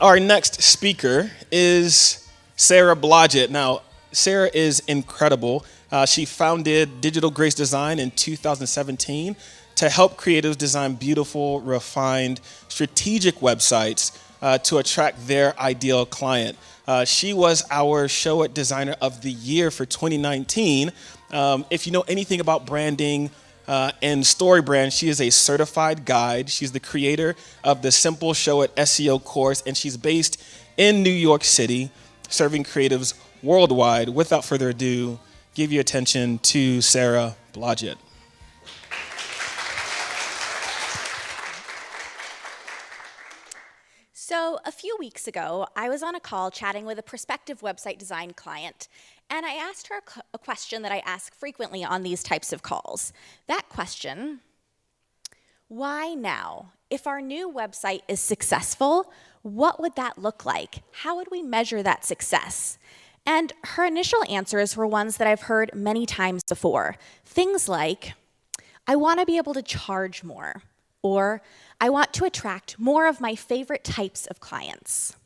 Our next speaker is Sarah Blodgett. Now, Sarah is incredible. She founded Digital Grace Design in 2017 to help creatives design beautiful, refined, strategic websites to attract their ideal client. She was our Showit Designer of the Year for 2019. If you know anything about branding, and Story Brand, she is a certified guide. She's the creator of the Simple Showit SEO course, and she's based in New York City, serving creatives worldwide. Without further ado, give your attention to Sarah Blodgett. So a few weeks ago, I was on a call chatting with a prospective website design client, and I asked her a question that I ask frequently on these types of calls. That question: why now? If our new website is successful, what would that look like? How would we measure that success? And her initial answers were ones that I've heard many times before. Things like, I want to be able to charge more, or I want to attract more of my favorite types of clients,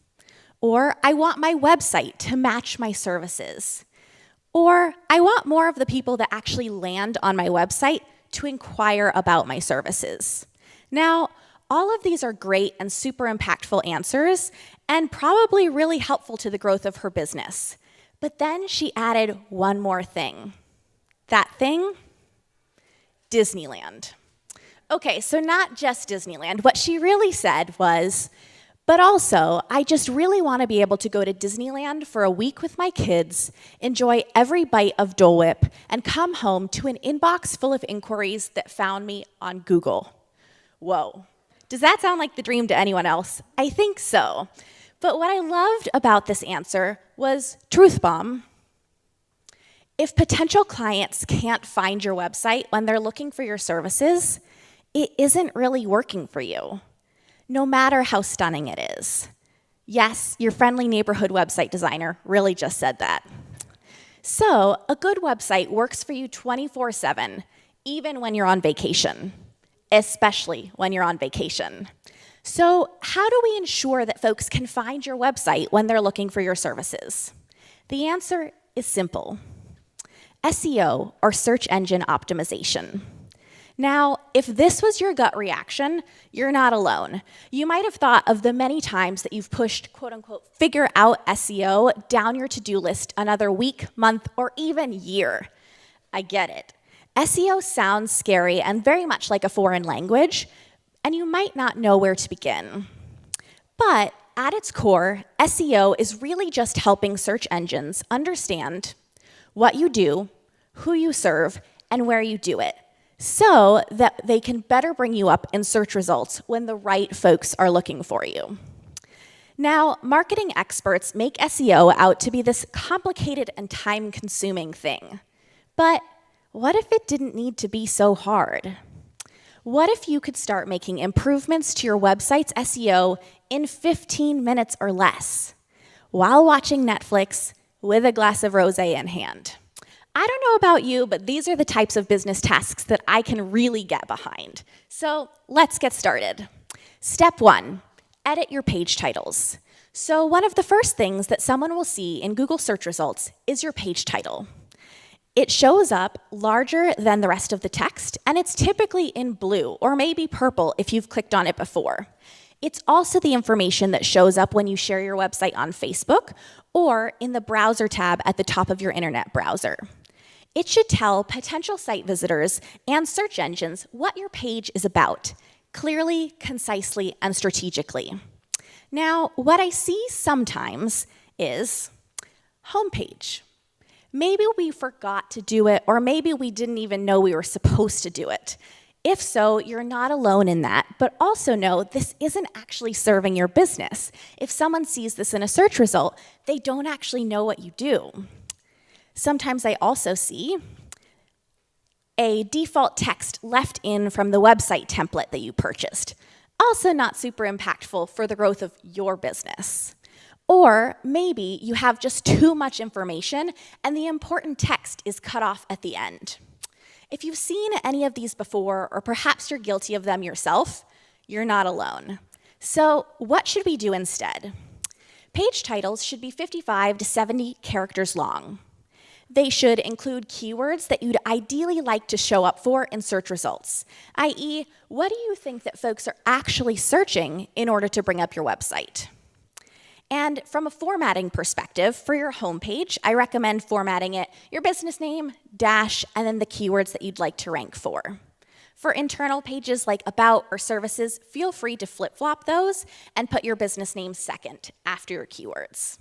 or I want my website to match my services, or I want more of the people that actually land on my website to inquire about my services. Now, all of these are great and super impactful answers and probably really helpful to the growth of her business. But then she added one more thing. That thing? Disneyland. Okay, so not just Disneyland. What she really said was, but also, I just really want to be able to go to Disneyland for a week with my kids, enjoy every bite of Dole Whip, and come home to an inbox full of inquiries that found me on Google. Whoa. Does that sound like the dream to anyone else? I think so. But what I loved about this answer was truth bomb. If potential clients can't find your website when they're looking for your services, it isn't really working for you, no matter how stunning it is. Yes, your friendly neighborhood website designer really just said that. So, a good website works for you 24/7, even when you're on vacation, especially when you're on vacation. So, how do we ensure that folks can find your website when they're looking for your services? The answer is simple: SEO, or search engine optimization. Now, if this was your gut reaction, you're not alone. You might have thought of the many times that you've pushed, quote unquote, figure out SEO down your to-do list another week, month, or even year. I get it. SEO sounds scary and very much like a foreign language, and you might not know where to begin. But at its core, SEO is really just helping search engines understand what you do, who you serve, and where you do it, so that they can better bring you up in search results when the right folks are looking for you. Now, marketing experts make SEO out to be this complicated and time-consuming thing. But what if it didn't need to be so hard? What if you could start making improvements to your website's SEO in 15 minutes or less, while watching Netflix with a glass of rosé in hand? I don't know about you, but these are the types of business tasks that I can really get behind. So let's get started. Step 1, edit your page titles. So one of the first things that someone will see in Google search results is your page title. It shows up larger than the rest of the text, and it's typically in blue or maybe purple if you've clicked on it before. It's also the information that shows up when you share your website on Facebook or in the browser tab at the top of your internet browser. It should tell potential site visitors and search engines what your page is about, clearly, concisely, and strategically. Now, what I see sometimes is homepage. Maybe we forgot to do it, or maybe we didn't even know we were supposed to do it. If so, you're not alone in that, but also know this isn't actually serving your business. If someone sees this in a search result, they don't actually know what you do. Sometimes I also see a default text left in from the website template that you purchased. Also not super impactful for the growth of your business. Or maybe you have just too much information and the important text is cut off at the end. If you've seen any of these before, or perhaps you're guilty of them yourself, you're not alone. So what should we do instead? Page titles should be 55 to 70 characters long. They should include keywords that you'd ideally like to show up for in search results, i.e., what do you think that folks are actually searching in order to bring up your website? And from a formatting perspective, for your homepage, I recommend formatting it your business name, dash, and then the keywords that you'd like to rank for. For internal pages like About or Services, feel free to flip-flop those and put your business name second after your keywords.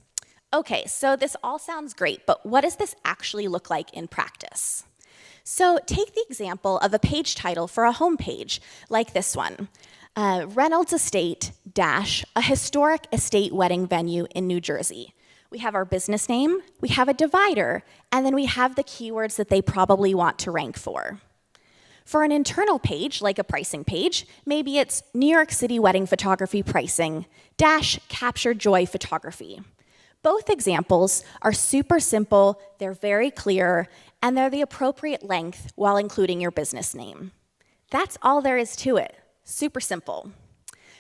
Okay, so this all sounds great, but what does this actually look like in practice? So take the example of a page title for a homepage like this one. Reynolds Estate dash a historic estate wedding venue in New Jersey. We have our business name, we have a divider, and then we have the keywords that they probably want to rank for. For an internal page, like a pricing page, maybe it's New York City wedding photography pricing dash capture joy photography. Both examples are super simple, they're very clear, and they're the appropriate length while including your business name. That's all there is to it. Super simple.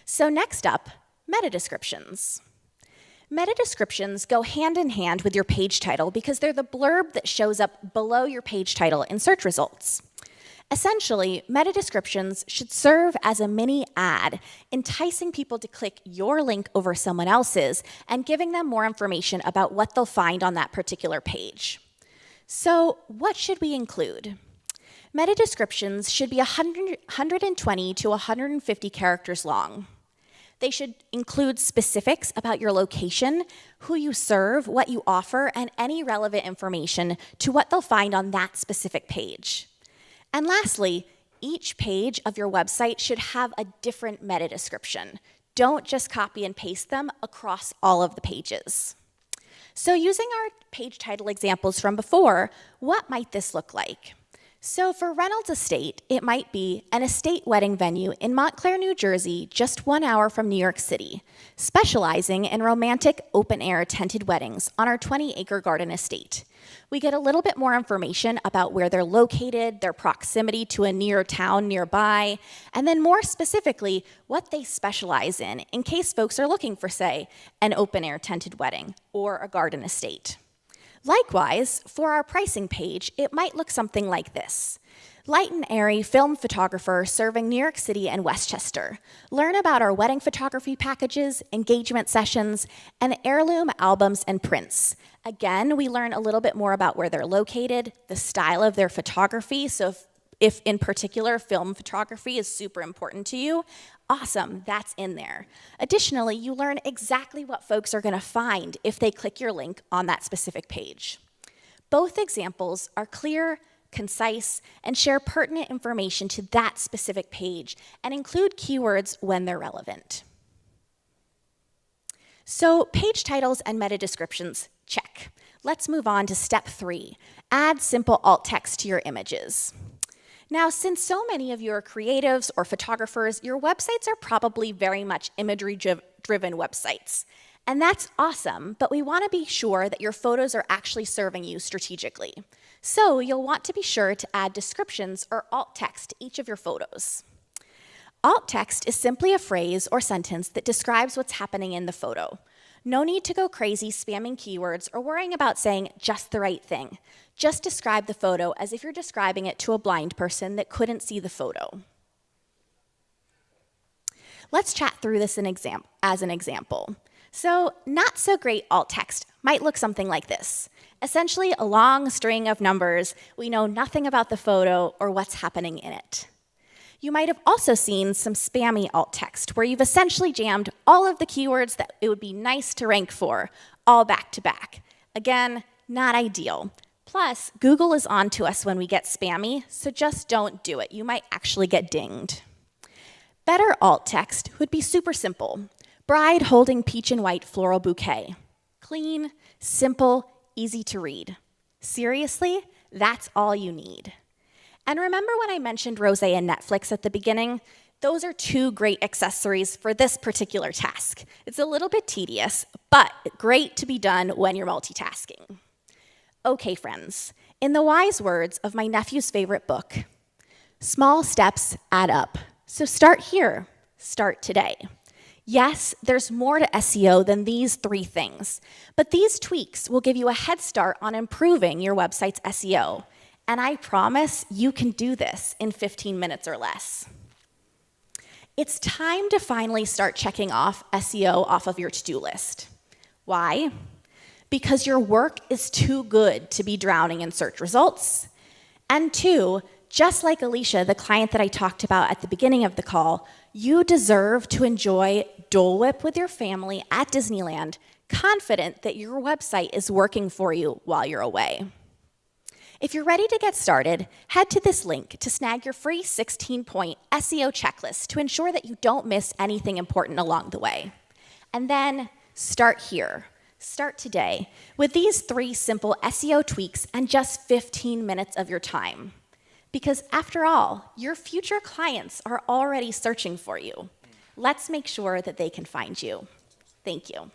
So next up, meta descriptions. Meta descriptions go hand in hand with your page title because they're the blurb that shows up below your page title in search results. Essentially, meta descriptions should serve as a mini ad, enticing people to click your link over someone else's and giving them more information about what they'll find on that particular page. So, what should we include? Meta descriptions should be 120 to 150 characters long. They should include specifics about your location, who you serve, what you offer, and any relevant information to what they'll find on that specific page. And lastly, each page of your website should have a different meta description. Don't just copy and paste them across all of the pages. So using our page title examples from before, what might this look like? So for Reynolds Estate, it might be an estate wedding venue in Montclair, New Jersey, just 1 hour from New York City, specializing in romantic open-air tented weddings on our 20-acre garden estate. We get a little bit more information about where they're located, their proximity to a near town nearby, and then more specifically, what they specialize in case folks are looking for, say, an open-air tented wedding or a garden estate. Likewise, for our pricing page, it might look something like this. Light and airy film photographer serving New York City and Westchester. Learn about our wedding photography packages, engagement sessions, and heirloom albums and prints. Again, we learn a little bit more about where they're located, the style of their photography, so if in particular film photography is super important to you, awesome, that's in there. Additionally, you learn exactly what folks are going to find if they click your link on that specific page. Both examples are clear, concise, and share pertinent information to that specific page and include keywords when they're relevant. So page titles and meta descriptions, check. Let's move on to step 3, add simple alt text to your images. Now, since so many of you are creatives or photographers, your websites are probably very much imagery-driven websites. And that's awesome, but we want to be sure that your photos are actually serving you strategically. So you'll want to be sure to add descriptions or alt text to each of your photos. Alt text is simply a phrase or sentence that describes what's happening in the photo. No need to go crazy spamming keywords or worrying about saying just the right thing. Just describe the photo as if you're describing it to a blind person that couldn't see the photo. Let's chat through this as an example. So, not so great alt text might look something like this. Essentially, a long string of numbers. We know nothing about the photo or what's happening in it. You might have also seen some spammy alt text where you've essentially jammed all of the keywords that it would be nice to rank for, all back to back. Again, not ideal. Plus, Google is on to us when we get spammy, so just don't do it. You might actually get dinged. Better alt text would be super simple. Bride holding peach and white floral bouquet. Clean, simple, easy to read. Seriously, that's all you need. And remember when I mentioned Rosé and Netflix at the beginning? Those are 2 great accessories for this particular task. It's a little bit tedious, but great to be done when you're multitasking. Okay, friends, in the wise words of my nephew's favorite book, small steps add up. So start here, start today. Yes, there's more to SEO than these 3 things, but these tweaks will give you a head start on improving your website's SEO. And I promise you can do this in 15 minutes or less. It's time to finally start checking off SEO off of your to-do list. Why? Because your work is too good to be drowning in search results. And 2, just like Alicia, the client that I talked about at the beginning of the call, you deserve to enjoy Dole Whip with your family at Disneyland, confident that your website is working for you while you're away. If you're ready to get started, head to this link to snag your free 16-point SEO checklist to ensure that you don't miss anything important along the way. And then start here. Start today with these 3 simple SEO tweaks and just 15 minutes of your time. Because after all, your future clients are already searching for you. Let's make sure that they can find you. Thank you.